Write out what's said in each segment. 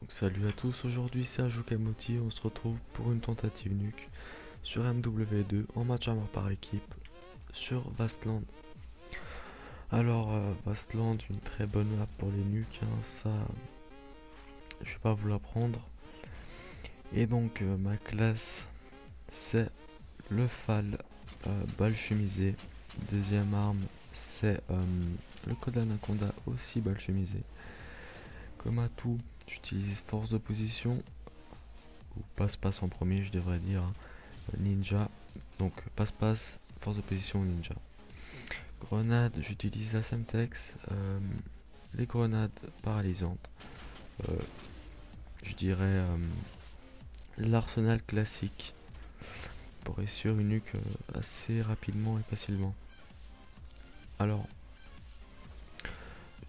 Donc salut à tous, aujourd'hui c'est Ajukamoti, on se retrouve pour une tentative nuke sur MW2 en match à mort par équipe sur Vastland. Alors Vastland, une très bonne map pour les nukes, hein, ça je vais pas vous l'apprendre. Et donc ma classe c'est le Fal, balle chemisée. Deuxième arme c'est le code Anaconda, aussi balle chemisée. Comme atout, j'utilise force de position, ou passe-passe en premier, je devrais dire, hein. Ninja, donc passe-passe, force de position, ninja. Grenade, j'utilise la Semtex, les grenades paralysantes. Je dirais l'arsenal classique pour réussir une nuque assez rapidement et facilement. Alors,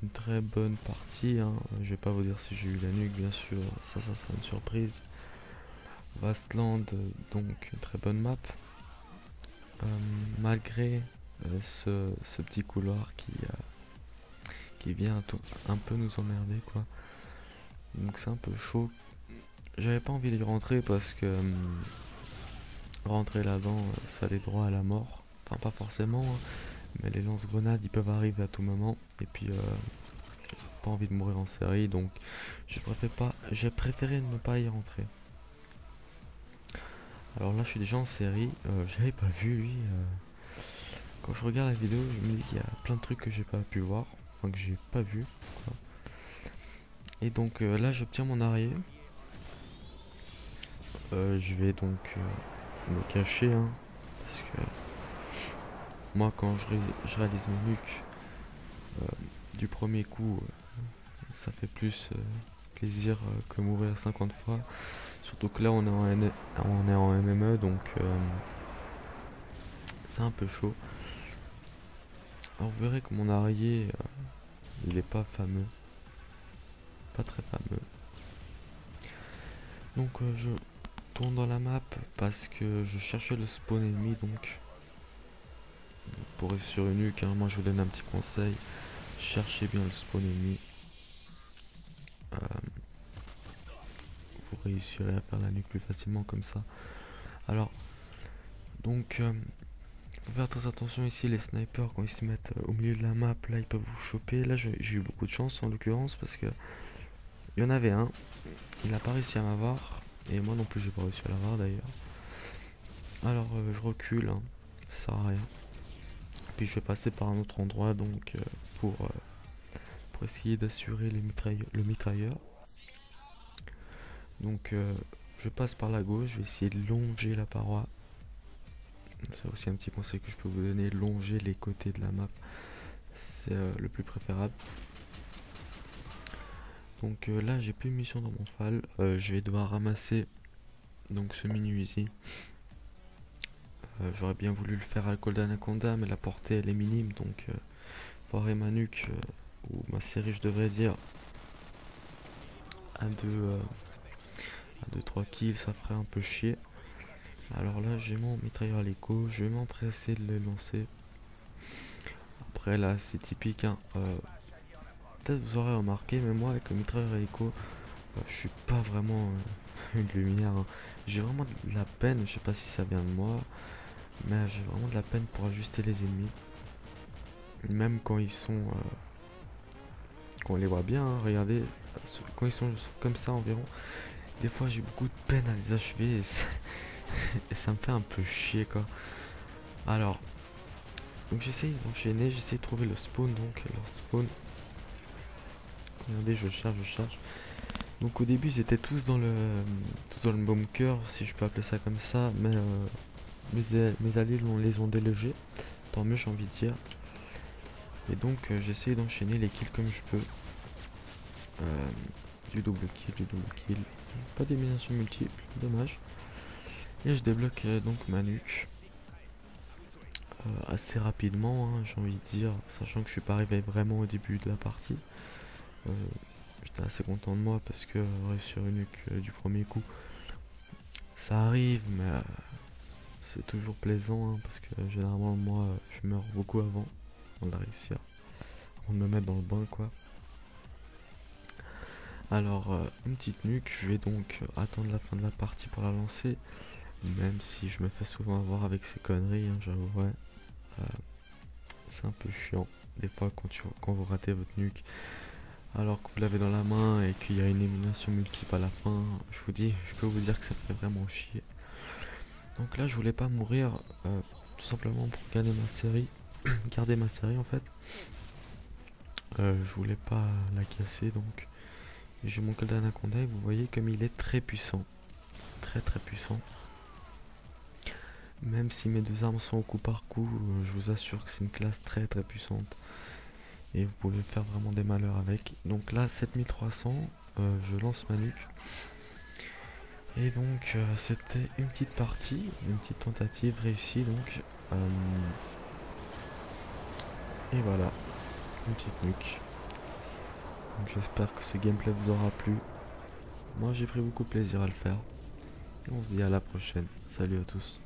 une très bonne partie, hein. Je vais pas vous dire si j'ai eu la nuque, bien sûr, ça sera une surprise. Vastland, donc une très bonne map, malgré ce petit couloir qui vient un peu nous emmerder, quoi. Donc c'est un peu chaud. J'avais pas envie d'y rentrer parce que rentrer là-dedans, ça allait droit à la mort. Enfin pas forcément, hein, mais les lance-grenades ils peuvent arriver à tout moment. Et puis pas envie de mourir en série, donc j'ai préféré ne pas y rentrer. Alors là je suis déjà en série, j'avais pas vu lui. Quand je regarde la vidéo, je me dis qu'il y a plein de trucs que j'ai pas pu voir, enfin que j'ai pas vu, quoi. Et donc là j'obtiens mon arrêt. Je vais donc me cacher, hein, parce que moi quand je réalise mes nuques du premier coup, ça fait plus plaisir que mourir 50 fois. Surtout que là on est en MME, donc c'est un peu chaud. Alors vous verrez que mon arrière il est pas fameux, pas très fameux. Donc je tourne dans la map parce que je cherchais le spawn ennemi, donc pour réussir une nuque, hein, moi je vous donne un petit conseil, cherchez bien le spawn ennemi. Vous réussirez à faire la nuque plus facilement comme ça. Alors donc faut faire très attention ici, les snipers quand ils se mettent au milieu de la map, là ils peuvent vous choper. Là j'ai eu beaucoup de chance en l'occurrence parce que il y en avait un, il a pas réussi à m'avoir, et moi non plus j'ai pas réussi à l'avoir d'ailleurs. Alors je recule, hein, ça sert à rien. Puis je vais passer par un autre endroit donc pour essayer d'assurer le mitrailleur. Donc je passe par la gauche, je vais essayer de longer la paroi. C'est aussi un petit conseil que je peux vous donner, longer les côtés de la map, c'est le plus préférable. Donc là j'ai plus de mission dans mon fal, je vais devoir ramasser donc ce mini Uzi. J'aurais bien voulu le faire à la Cold Anaconda, mais la portée elle est minime, donc foirer ma nuque, ou ma série je devrais dire, à 2-3 kills, ça ferait un peu chier. Alors là j'ai mon mitrailleur à l'écho, je vais m'empresser de le lancer. Après là c'est typique, hein, peut-être vous aurez remarqué, mais moi avec le mitrailleur à l'écho, je suis pas vraiment une lumière, hein. J'ai vraiment de la peine, je sais pas si ça vient de moi, mais j'ai vraiment de la peine pour ajuster les ennemis. Même quand ils sont... quand on les voit bien, hein, regardez, quand ils sont comme ça environ, des fois j'ai beaucoup de peine à les achever et ça me fait un peu chier, quoi. Alors, donc j'essaye d'enchaîner, j'essaye de trouver le spawn, donc leur spawn. Regardez, je cherche. Donc au début ils étaient tous dans le bunker, si je peux appeler ça comme ça, mais mes alliés les ont délogés, tant mieux j'ai envie de dire. Et donc j'essaye d'enchaîner les kills comme je peux. Du double kill, pas d'élimination multiple, dommage. Et je débloque donc ma nuque assez rapidement, hein, j'ai envie de dire, sachant que je suis pas arrivé vraiment au début de la partie. J'étais assez content de moi parce que réussir une nuque du premier coup, ça arrive, mais c'est toujours plaisant, hein, parce que généralement moi je meurs beaucoup avant de la réussir, avant de me mettre dans le bain, quoi. Alors, une petite nuque, je vais donc attendre la fin de la partie pour la lancer. Même si je me fais souvent avoir avec ces conneries, hein, j'avouerai. Euh, c'est un peu chiant, des fois, quand vous ratez votre nuque, alors que vous l'avez dans la main et qu'il y a une élimination multiple à la fin. Je peux vous dire que ça fait vraiment chier. Donc là, je voulais pas mourir, tout simplement pour gagner ma série. Garder ma série en fait. Je voulais pas la casser, donc j'ai mon code d'Anaconda et vous voyez comme il est très puissant. Très très puissant. Même si mes deux armes sont au coup par coup, je vous assure que c'est une classe très très puissante. Et vous pouvez faire vraiment des malheurs avec. Donc là, 7300, je lance ma nuque. Et donc c'était une petite partie, une petite tentative réussie donc. Et voilà, une petite nuque. Donc j'espère que ce gameplay vous aura plu. Moi j'ai pris beaucoup de plaisir à le faire. Et on se dit à la prochaine. Salut à tous.